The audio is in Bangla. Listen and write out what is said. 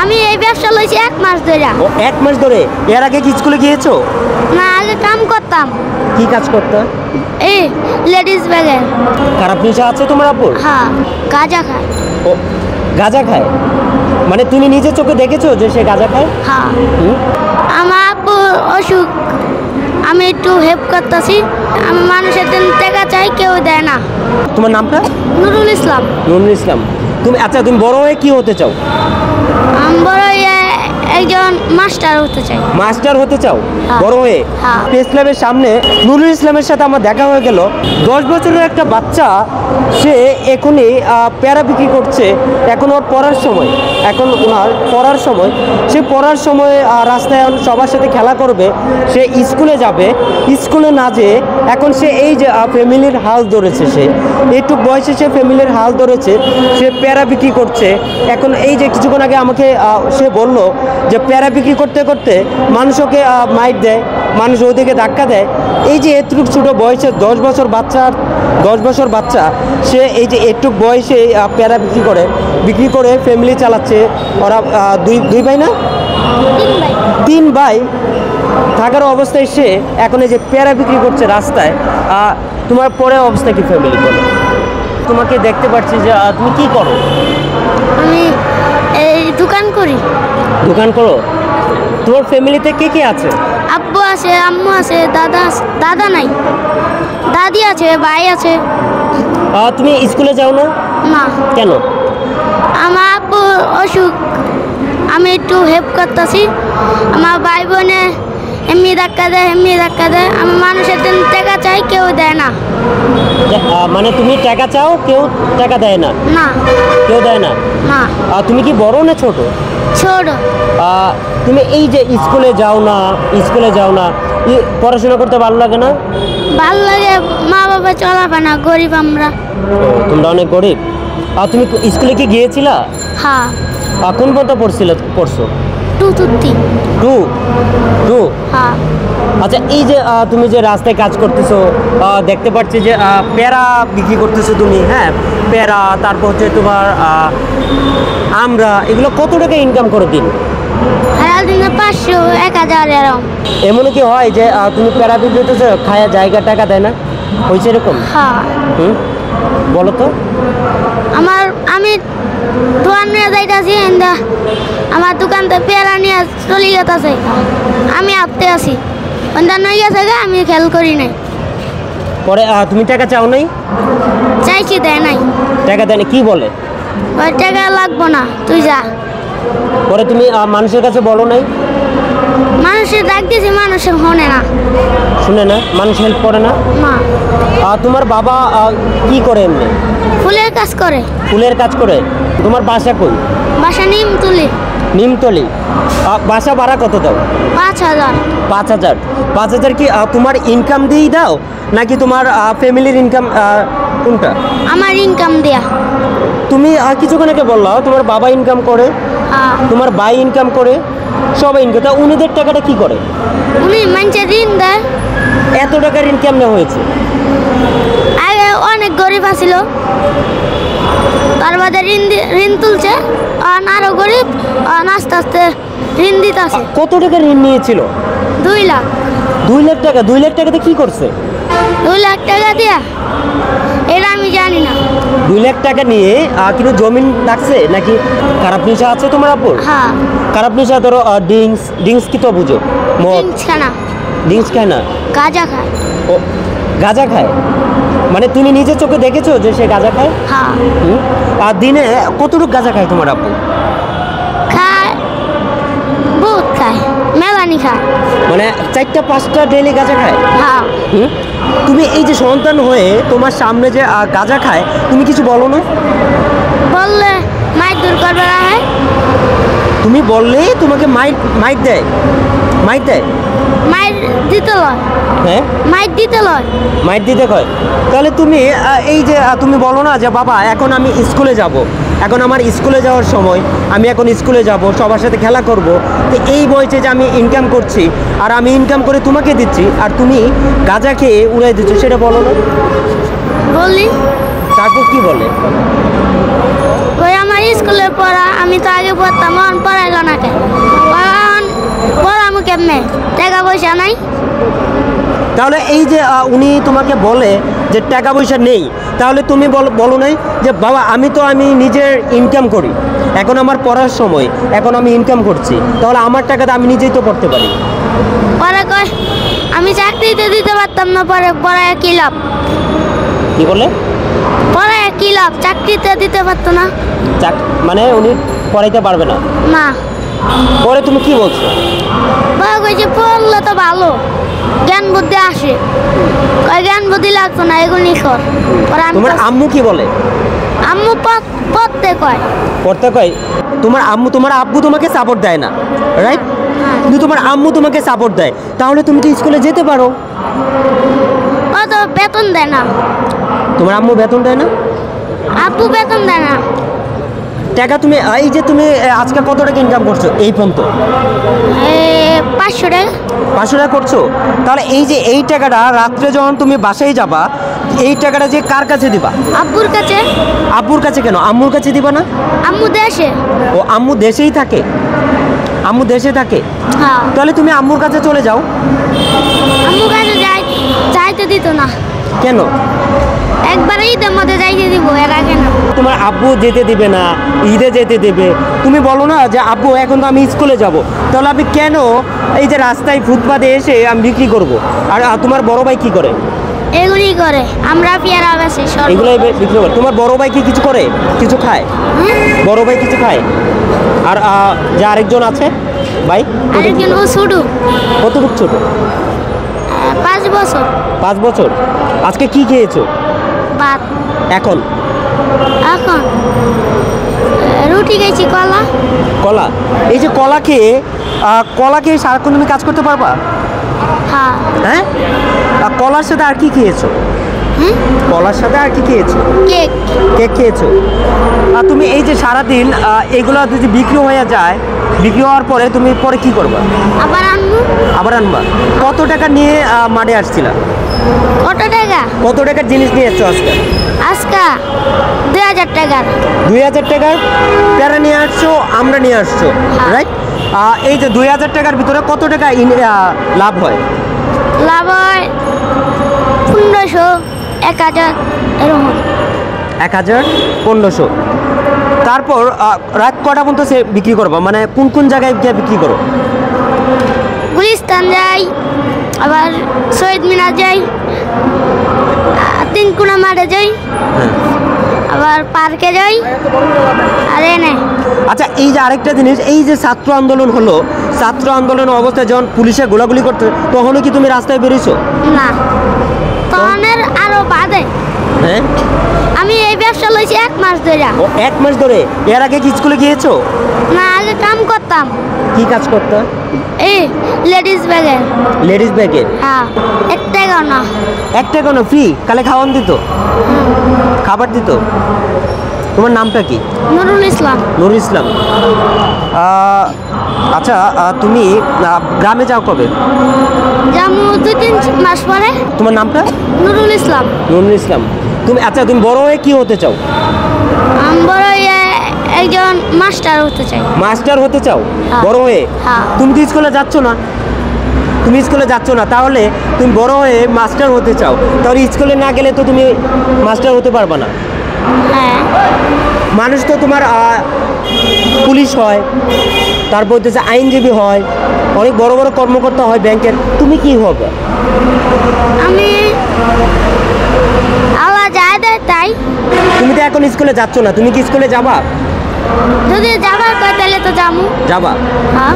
আমি এই ব্যবসা লইছি 1 মাস ধরে। ও 1 মাস ধরে। এর আগে কি স্কুলে গিয়েছো? না, আগে কাম করতাম। কি কাজ করতে? এই লেডিস ব্যাগে। খারাপ নেশা আছে তোমার আব্বুর? হ্যাঁ, গাঁজা খায়। ও গাঁজা খায়, মানে তুমি নিজে চোখে দেখেছো যে সে গাঁজা খায়? হ্যাঁ। আমার আব্বু অসুখ, আমি একটু হেল্প করতেছি। আমি মানুষের জন্য টাকা চাই, কেউ দেয় না। তোমার নামটা? নুরুল ইসলাম। নুরুল ইসলাম। তুমি আচ্ছা, তুমি বড় হয়ে কি হতে চাও? আমি বড় হয়ে একজন মাস্টার হতে চাই। মাস্টার হতে চাও বড় হয়ে? হ্যাঁ। প্রেস ক্লাবের সামনে নুরুল ইসলামের সাথে আমার দেখা হয়ে গেল। 10 বছরের একটা বাচ্চা, সে এখনই প্যারা বিক্রি করছে। এখন ওর পড়ার সময়, এখন ওনার পড়ার সময়। সে পড়ার সময় রাস্তায় সবার সাথে খেলা করবে, সে স্কুলে যাবে। স্কুলে না যেয়ে এখন সে এই যে ফ্যামিলির হাল ধরেছে, সে একটু বয়সে সে ফ্যামিলির হাল ধরেছে, সে প্যারা বিক্রি করছে। এখন এই যে কিছুক্ষণ আগে আমাকে সে বলল যে প্যারা বিক্রি করতে করতে মানুষকে মাইট দেয়, মানুষ ওদিকে ধাক্কা দেয়। এই যে এটুক ছোটো বয়সে 10 বছর বাচ্চা, সে এই যে এটুক বয়সে প্যারা বিক্রি করে ফ্যামিলি চালাচ্ছে। ওরা দুই ভাই না 3 ভাই থাকার অবস্থায় সে এখন এই যে প্যারা বিক্রি করছে রাস্তায়। তোমার পরে অবস্থা কি ফ্যামিলি বলো? তোমাকে দেখতে পাচ্ছি যে তুমি কি করো? আমি এই দোকান করি। দোকান করো? তোমার ফ্যামিলিতে কে কে আছে? আব্বু আছে, আম্মু আছে, দাদা নাই, দাদি আছে, ভাই আছে। তুমি স্কুলে যাও না? না। কেন? আমার আব্বু অসুখ, আমি একটু হেল্প করতেছি। আমার ভাই বোনে এমনি ধাক্কা দেয়। আমি মানুষের জন্য টাকা চাই, কেউ দেয় না। মানে তুমি টাকা চাও, কেউ টাকা দেয় না? না। কেউ দেয় না? না। তুমি কি বড় না ছোট? ছোট। তুমি এই যে স্কুলে যাও না, পড়াশোনা করতে ভালো লাগে না? ভালো লাগে, মা বাবা চলাবে না, গরিব আমরা। তোমরা অনেক গরিব। তুমি স্কুলে কি গিয়েছিলা? হ্যাঁ। কোন পর্যন্ত পড়ছো? 2 to 3। 2? হ্যাঁ। আচ্ছা, এই যে তুমি যে রাস্তায় কাজ করতেছো, দেখতে পাচ্ছি যে প্যারা বিক্রি করতেছো তুমি। হ্যাঁ, প্যারা, তারপর হচ্ছে তোমার আমরা, এগুলো কত টাকা ইনকাম করে দিন? দিনে 500, 1000 এরকম। এমন কি হয় যে তুমি প্যারা বিক্রি করতেছো, খায়া জায়গা টাকা দেয় না? হয়েছে এরকম? হ্যাঁ। বলো তো। আমি দোকান নিয়ে যাইতেছি, আমার দোকানতে পেয়ারা নিয়ে চলে যেতেছে, আমি আপতে আছি, নই গেছে, আমি খেয়াল করি নাই। পরে তুমি টাকা চাও নাই? চাইছি, দেয় নাই। টাকা দেয় না? কি বলে? ওই টাকা লাগবো না, তুই যা। পরে তুমি মানুষের কাছে বলো নাই? মানুষের ডাক দিয়েছি, মানুষে শুনে না। মানুষ হেল্প করে না? না। তোমার বাবা কি করে এমনি? ফুলের কাজ করে। ফুলের কাজ করে? তোমার বাসা কই? বাসা নিমতলি। বাসা ভাড়া কত দাও? 5000। 5000 কি তোমার ইনকাম দিয়েই দাও, নাকি তোমার ফ্যামিলির ইনকাম? কোনটা? আমার ইনকাম দেয়া। তুমি কিছুক্ষণ আগে বললা তোমার বাবা ইনকাম করে, তোমার ভাই ইনকাম করে, সবাই ইনকাম। তা উনিদের টাকাটা কি করে? উনি মানুষের ঋণ দেয়। এত টাকা ঋণ কেমনে হয়েছে? আগে অনেক গরিব আছিল, তার বাদে ঋণ তুলছে, আরো গরিব, আস্তে আস্তে ঋণ দিতেছে। কত টাকা ঋণ নিয়েছিল? 2 লাখ। 2 লাখ টাকা? 2 লাখ টাকাতে কি করছে? 2 লাখ টাকা দিয়া এটা আমি জানি না। 2 লাখ টাকা নিয়ে কিন্তু জমিন রাখছে নাকি? খারাপ নেশা আছে তোমার আব্বুর? হ্যাঁ। খারাপ নেশা ধরো ড্রিঙ্কস কি তো বুঝো? ড্রিঙ্কস খায় না? গাঁজা খায়। ও গাঁজা খায়, মানে তুমি নিজে চোখে দেখেছো যে সে গাঁজা খায়? হ্যাঁ। আর দিনে কতটুকু গাঁজা খায় তোমার আব্বু? খায়, বহুত খায়, মেলানি খায়, মানে 4টা-5টা ডেইলি গাঁজা খায়? হ্যাঁ। তুমি এই যে সন্তান হয়ে তোমার সামনে যে গাঁজা খায়, তুমি কিছু বলো না? বললে মাইক দূর করবে না। তুমি বললেই তোমাকে মাইক দেয়? মাইক দিতে লয়। হ্যাঁ, মাইক দিতে কয়। তাহলে তুমি এই যে তুমি বলো না যে বাবা এখন আমি স্কুলে যাব, এখন আমার স্কুলে যাওয়ার সময়, আমি এখন স্কুলে যাব, সবার সাথে খেলা করব। তো এই বয়সে যে আমি ইনকাম করছি, আর আমি ইনকাম করে তোমাকে দিচ্ছি, আর তুমি গাঁজা খেয়ে উড়াই দিচ্ছ, সেটা বলো না? বলি। তারপর কি বলে? ওই আমার স্কুলে পড়া, আমি তো আগে পড়তাম, এখন পড়াইল না কেন? এখন পড়ামু কেমনে? টাকা পয়সা নাই। তাহলে এই যে উনি তোমাকে বলে যে টাকা পয়সা নেই, তাহলে তুমি বলো নাই যে বাবা আমি নিজের ইনকাম করি, এখন আমার পড়ার সময়, এখন আমি ইনকাম করছি, তাহলে আমার টাকাতে আমি নিজেই তো পড়তে পারি। পরে কয় আমি চাকরিতে দিতে পারতাম না, পরে পড়ায় কি লাভ? কি বলে? পড়ায় কি লাভ? চাকরিতে দিতে পারতো না। মানে উনি পড়াইতে পারবে না? না। পরে তুমি কি বলছো? বাবা কইছে পড়লে তো ভালো, জ্ঞান বুদ্ধি আসে। কয় জ্ঞান বুদ্ধি লাগতো না, এগুলি কর। পরে আমি তোমার আম্মু কি বলে? আম্মু পড়তে কয়। পড়তে কয়? তোমার আব্বু তোমাকে সাপোর্ট দেয় না, রাইট? কিন্তু তোমার আম্মু তোমাকে সাপোর্ট দেয়, তাহলে তুমি তো স্কুলে যেতে পারো। ও তো বেতন দেয় না। তোমার আম্মু বেতন দেয় না? আব্বু বেতন দেয় না। টাকা তুমি এই যে তুমি আজকে কত টাকা ইনকাম করছো এই পর্যন্ত? 500 টাকা। 500 টাকা করছো? তাহলে এই যে এই টাকাটা রাত্রে যখন তুমি বাসায় যাবা, এই টাকাটা যে কার কাছে দিবা? আব্বুর কাছে। আব্বুর কাছে কেন? আম্মুর কাছে দিবা না? আম্মু দেশে। ও আম্মু দেশেই থাকে? আম্মু দেশে থাকে? হ্যাঁ। তাহলে তুমি আম্মুর কাছে চলে যাও। আম্মু কাছে যাইতে দিত না। কেন? একবার ঈদের মধ্যে যাইতে দিব, এর আগে না। তোমার আব্বু যেতে দিবে না, ঈদে যেতে দেবে, তুমি বলো না যে আব্বু এখন তো আমি স্কুলে যাব, তাহলে আমি কেন এই যে রাস্তায় ফুটপাতে এসে আমি বিক্রি করব? আর তোমার বড় ভাই কি করে? এগুলি করে, আমরা পেয়ারা বেশি সব। এগুলোই বিক্রি করে। তোমার বড় ভাই কি কিছু করে? কিছু খায়? বড় ভাই কিছু খায়? আর যে আরেকজন আছে ভাই? আরেকজন ও ছোট। কতটুক ছোট? 5 বছর। 5 বছর। আজকে কি খেয়েছো? ভাত। এখন এখন রুটি খাইছি, কলা। কলা? এই যে কলা খেয়ে সারাক্ষণ তুমি কাজ করতে পারবা? হ্যাঁ। হ্যাঁ? আর কলার সাথে আর কি খেয়েছো? কলার সাথে আর কি খেয়েছো? কেক। কেক খেয়েছো? আর তুমি এই যে সারাদিন এগুলো যদি বিক্রি হয়ে যায়, বিক্রি হওয়ার পরে তুমি পরে কি করবা? আবার আনবো। আবার আনবা? কত টাকা নিয়ে মাঠে আসছিলা? কত টাকা? কত টাকার জিনিস নিয়ে এসছো আজকে? আজকা 2000 টাকার। 2000 টাকার প্যারা নিয়ে আসছো, আমরা নিয়ে আসছো, রাইট? এই যে 2000 টাকার ভিতরে কত টাকা লাভ হয়? লাভ হয় 1500, 1000 এরকম। 1000, 1500। তারপর রাত কটা পর্যন্ত সে বিক্রি করবো? মানে কোন কোন জায়গায় গিয়ে বিক্রি করো? গুলিস্তান যাই, আবার শহীদ মিনার যাই, তিনকুনা মাঠে যাই, হ্যাঁ। আবার পার্কে যাই, আর এনে। আচ্ছা, এই যে আরেকটা জিনিস, এই যে ছাত্র আন্দোলন হলো, ছাত্র আন্দোলনের অবস্থায় যখন পুলিশে গোলাগুলি করতে, তখনও কি তুমি রাস্তায় বেরিয়েছো? না, তখনের আরো বাদে। হ্যাঁ। আমি এই ব্যবসা লইছি 1 মাস ধরে। ও 1 মাস ধরে? এর আগে কি স্কুলে গিয়েছো? না, আগে কাম করতাম। কি কাজ করতে? এই লেডিস ব্যাগে। লেডিস ব্যাগে? হ্যাঁ। 1 টাকা না। 1 টাকা না, ফ্রি? কালে খাওয়ান দিত? খাবার দিত? তোমার নামটা কি? নুরুল ইসলাম। নুরুল ইসলাম। আচ্ছা, তুমি গ্রামে যাও কবে? যামু 2-3 মাস পরে। তোমার নামটা? নুরুল ইসলাম। নুরুল ইসলাম। তুমি বড় হয়ে কি হতে চাও? আমি বড় হয়ে একজন মাস্টার হতে চাই। মাস্টার হতে চাও বড় হয়ে? হ্যাঁ। তুমি তো স্কুলে যাচ্ছ না। তুমি স্কুলে যাচ্ছ না, তাহলে তুমি বড় হয়ে মাস্টার হতে চাও, তাহলে স্কুলে না গেলে তো তুমি মাস্টার হতে পারবে না। হ্যাঁ। মানুষ তো তোমার পুলিশ হয়, তারপর হচ্ছে আইনজীবী হয়, অনেক বড় বড় কর্মকর্তা হয় ব্যাংকের। তুমি কি হবে? আমি আল্লাহ যা দেয় তাই। তুমি তো এখন স্কুলে যাচ্ছ না, তুমি কি স্কুলে যাবা? যদি যাবার কয় তাহলে তো যামু। যাবা? হ্যাঁ।